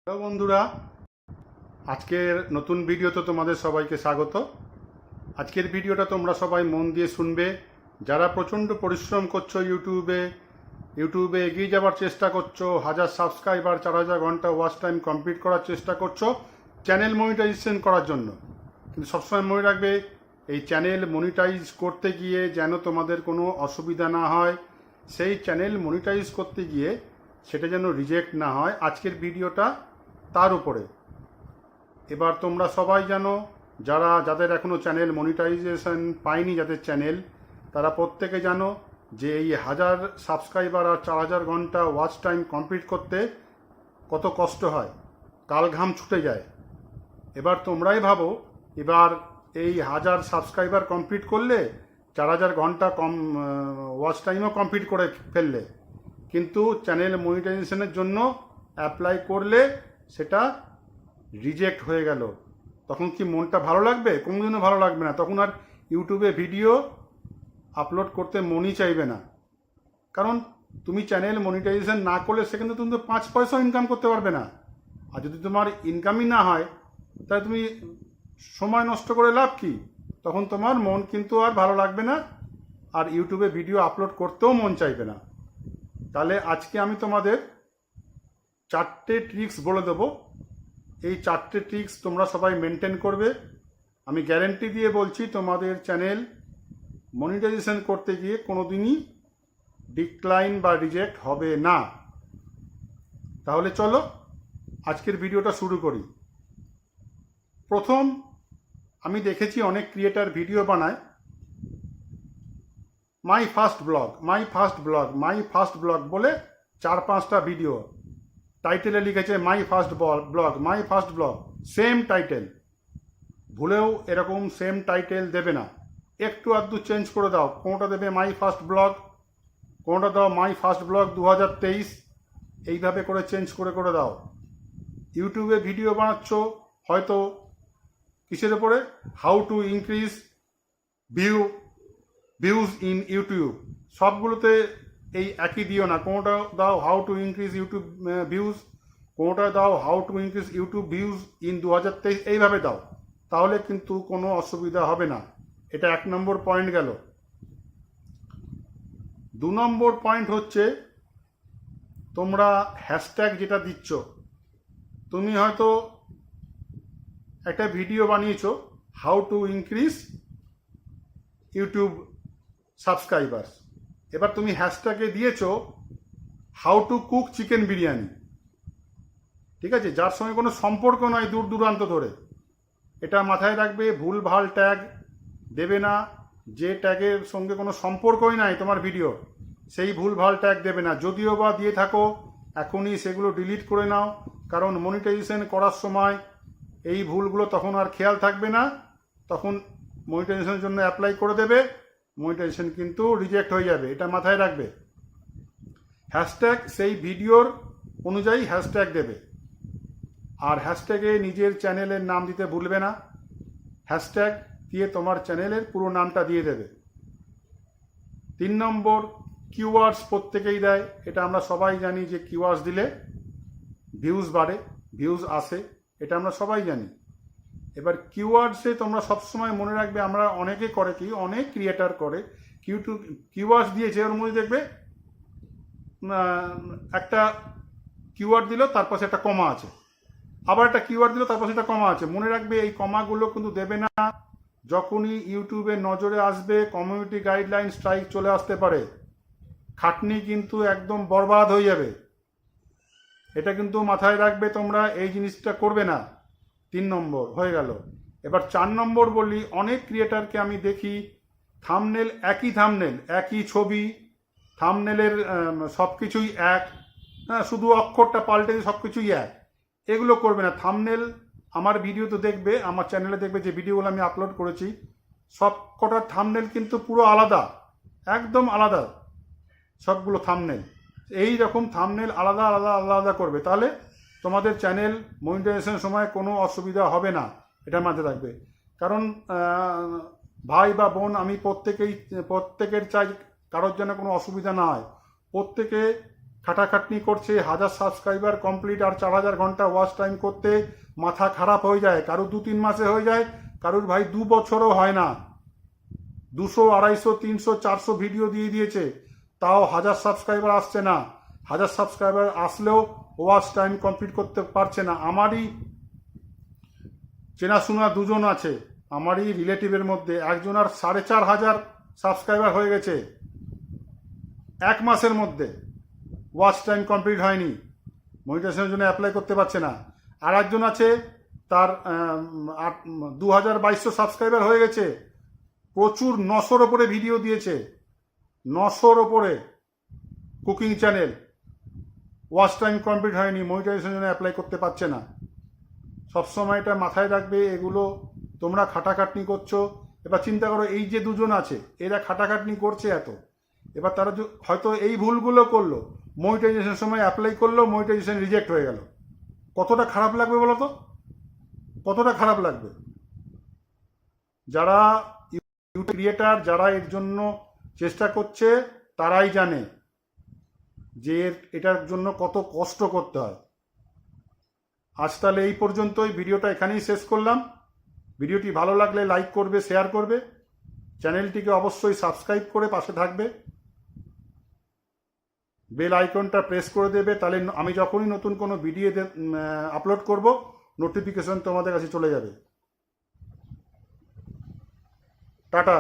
Hello বন্ধুরা, আজকের নতুন ভিডিওতে তোমাদের সবাইকে স্বাগত। আজকের ভিডিওটা তোমরা সবাই মন দিয়ে শুনবে। যারা প্রচণ্ড পরিশ্রম করছো ইউটিউবে এগিয়ে যাওয়ার চেষ্টা করছো, 1000 সাবস্ক্রাইবার, 4000 ঘন্টা ওয়াচ টাইম কমপ্লিট করার চেষ্টা করছো চ্যানেল মনিটাইজেশন করার জন্য, কিন্তু সবসময় মনে রাখবে এই চ্যানেল মনিটাইজ করতে গিয়ে যেন তোমাদের কোনো অসুবিধা না হয়, সেই চ্যানেল মনিটাইজ করতে গিয়ে সেটা যেন রিজেক্ট না হয়। আজকের ভিডিওটা তার উপরে। এবার তোমরা সবাই জানো, যাদের এখনও চ্যানেল মনিটাইজেশন পায়নি, যাদের চ্যানেল, তারা প্রত্যেকে জানো যে এই 1000 সাবস্ক্রাইবার আর 4000 ঘন্টা ওয়াচ টাইম কমপ্লিট করতে কত কষ্ট হয়, কাল ঘাম ছুটে যায়। এবার তোমরাই ভাবো, এবার এই 1000 সাবস্ক্রাইবার কমপ্লিট করলে, 4000 ঘন্টা ওয়াচ টাইমও কমপ্লিট করে ফেললে, কিন্তু চ্যানেল মনিটাইজেশনের জন্য অ্যাপ্লাই করলে সেটা রিজেক্ট হয়ে গেল, তখন কি মনটা ভালো লাগবে? কোনোদিনও ভালো লাগবে না। তখন আর ইউটিউবে ভিডিও আপলোড করতে মনই চাইবে না। কারণ তুমি চ্যানেল মনিটাইজেশন না করলে সেখানে তুমি তো 5 পয়সাও ইনকাম করতে পারবে না। আর যদি তোমার ইনকামই না হয়, তাহলে তুমি সময় নষ্ট করে লাভ কি? তখন তোমার মন কিন্তু আর ভালো লাগবে না, আর ইউটিউবে ভিডিও আপলোড করতেও মন চাইবে না। তাহলে আজকে আমি তোমাদের 4টে ট্রিক্স বলে দেবো। এই 4টে ট্রিক্স তোমরা সবাই মেনটেন করবে। আমি গ্যারেন্টি দিয়ে বলছি, তোমাদের চ্যানেল মনিটাইজেশন করতে গিয়ে কোনোদিনই ডিক্লাইন বা রিজেক্ট হবে না। তাহলে চলো আজকের ভিডিওটা শুরু করি। প্রথম, আমি দেখেছি অনেক ক্রিয়েটার ভিডিও বানায় মাই ফার্স্ট ব্লগ বলে 4-5টা ভিডিও, টাইটেলে লিখেছে my first blog, same title. ভুলেও এরকম সেম টাইটেল দেবে না, একটু আধটু চেঞ্জ করে দাও। কোনোটা দেবে মাই ফার্স্ট ব্লগ, কোনোটা দাও মাই ফার্স্ট ব্লগ 2023, এইভাবে করে চেঞ্জ করে দাও। ইউটিউবে ভিডিও বানাচ্ছ হয়তো কিসের উপরে, how to increase views in YouTube, সবগুলোতে এই একই দিও না। কোনোটা দাও how to increase YouTube views, কোনোটা দাও how to increase YouTube views in 2023, এইভাবে দাও। তাহলে কিন্তু কোনো অসুবিধা হবে না। এটা 1 নম্বর পয়েন্ট গেল। 2 নম্বর পয়েন্ট হচ্ছে, তোমরা হ্যাশট্যাগ যেটা দিচ্ছ, তুমি হয়তো একটা ভিডিও বানিয়েছো how to increase YouTube subscribers, এবার তুমি হ্যাশট্যাগে দিয়েছো how to cook chicken biryani, ঠিক আছে, যার সঙ্গে কোনো সম্পর্ক নয় দূর দূরান্ত ধরে। এটা মাথায় রাখবে, ভুলভাল ট্যাগ দেবে না। যে ট্যাগের সঙ্গে কোনো সম্পর্কই নাই তোমার ভিডিও, সেই ভুলভাল ট্যাগ দেবে না। যদিও বা দিয়ে থাকো, এখনই সেগুলো ডিলিট করে নাও, কারণ মনিটাইজেশন করার সময় এই ভুলগুলো তখন আর খেয়াল থাকবে না, তখন মনিটাইজেশনের জন্য অ্যাপ্লাই করে দেবে, মনিটাইজেশন কিন্তু রিজেক্ট হয়ে যাবে। এটা মাথায় রাখবে। হ্যাশট্যাগ সেই ভিডিওর অনুযায়ী হ্যাশট্যাগ দেবে, আর হ্যাশট্যাগে নিজের চ্যানেলের নাম দিতে ভুলবে না। হ্যাশট্যাগ দিয়ে তোমার চ্যানেলের পুরো নামটা দিয়ে দেবে। 3 নম্বর, কিওয়ার্ডস প্রত্যেকেই দেয়, এটা আমরা সবাই জানি যে কিওয়ার্ডস দিলে ভিউজ বাড়ে, ভিউজ আসে, এটা আমরা সবাই জানি। এবার কিওয়ার্ডসে তোমরা সবসময় মনে রাখবে, আমরা অনেকে করে কি, অনেক ক্রিয়েটার করে কিওয়ার্ডস দিয়েছে, ওর মধ্যে দেখবে একটা কিওয়ার্ড দিল, তার পাশে একটা কমা আছে, আবার একটা কিওয়ার্ড দিল, তার পাশে একটা কমা আছে। মনে রাখবে এই কমাগুলো কিন্তু দেবে না। যখনই ইউটিউবের নজরে আসবে, কমিউনিটি গাইডলাইন স্ট্রাইক চলে আসতে পারে, খাটনি কিন্তু একদম বরবাদ হয়ে যাবে। এটা কিন্তু মাথায় রাখবে, তোমরা এই জিনিসটা করবে না। 3 নম্বর হয়ে গেল। এবার 4 নম্বর বলি, অনেক ক্রিয়েটারকে আমি দেখি থাম্বনেল, একই ছবি, থাম্বনেলের সব কিছুই এক, হ্যাঁ, শুধু অক্ষরটা পাল্টে সব কিছুই এক। এগুলো করবে না। থাম্বনেল, আমার ভিডিও তো দেখবে, আমার চ্যানেলে দেখবে যে ভিডিওগুলো আমি আপলোড করেছি, সব কটার থাম্বনেল কিন্তু পুরো আলাদা, একদম আলাদা সবগুলো থাম্বনেল। এই রকম থাম্বনেল আলাদা আলাদা আলাদা করবে, তাহলে তোমাদের চ্যানেল মনিটাইজেশনের সময় কোনো অসুবিধা হবে না। এটা মাথায় রাখবে। কারণ ভাই বা বোন, আমি প্রত্যেকের চাই কারোর যেন কোনো অসুবিধা না হয়। প্রত্যেকে খাটাখাটনি করছে, 1000 সাবস্ক্রাইবার কমপ্লিট আর 4000 ঘন্টা ওয়াচ টাইম করতে মাথা খারাপ হয়ে যায়। কারুর 2-3 মাসে হয়ে যায়, কারুর ভাই 2 বছরও হয় না। 200, 250, 300, 400 ভিডিও দিয়ে দিয়েছে, তাও 1000 সাবস্ক্রাইবার আসছে না। 1000 সাবস্ক্রাইবার আসলেও ওয়াচ টাইম কমপ্লিট করতে পারছে না। আমারই চেনাশোনা দুজন আছে, আমারই রিলেটিভের মধ্যে একজনের 4500 সাবস্ক্রাইবার হয়ে গেছে 1 মাসের মধ্যে, ওয়াচ টাইম কমপ্লিট হয়নি, মনিটাইজেশনের জন্য অ্যাপ্লাই করতে পারছে না। আর একজন আছে, তার 2200 সাবস্ক্রাইবার হয়ে গেছে, প্রচুর 900-র ওপরে ভিডিও দিয়েছে, 900-র ওপরে cooking channel, watch time complete হয়নি, মনিটাইজেশনের জন্য অ্যাপ্লাই করতে পারছে না। সবসময় এটা মাথায় রাখবে, এগুলো তোমরা খাটাখাটনি করছো। এবার চিন্তা করো, এই যে দুজন আছে এরা খাটাখাটনি করছে এত, এবার তারা হয়তো এই ভুলগুলো করলো, মনিটাইজেশনের সময় অ্যাপ্লাই করলো, মনিটাইজেশন রিজেক্ট হয়ে গেল, কতটা খারাপ লাগবে বলো তো? কতটা খারাপ লাগবে? যারা ইউটিউব ক্রিয়েটার, যারা এর জন্য চেষ্টা করছে, তারাই জানে যে এটার জন্য কত কষ্ট করতে হয়। আজ তাহলে এই পর্যন্তই, ভিডিওটা এখানেই শেষ করলাম। ভিডিওটি ভালো লাগলে লাইক করবে, শেয়ার করবে, চ্যানেলটিকে অবশ্যই সাবস্ক্রাইব করে পাশে থাকবে, বেল আইকনটা প্রেস করে দেবে, তাহলে আমি যখনই নতুন কোনো ভিডিও আপলোড করব নোটিফিকেশন তোমাদের কাছে চলে যাবে। টাটা।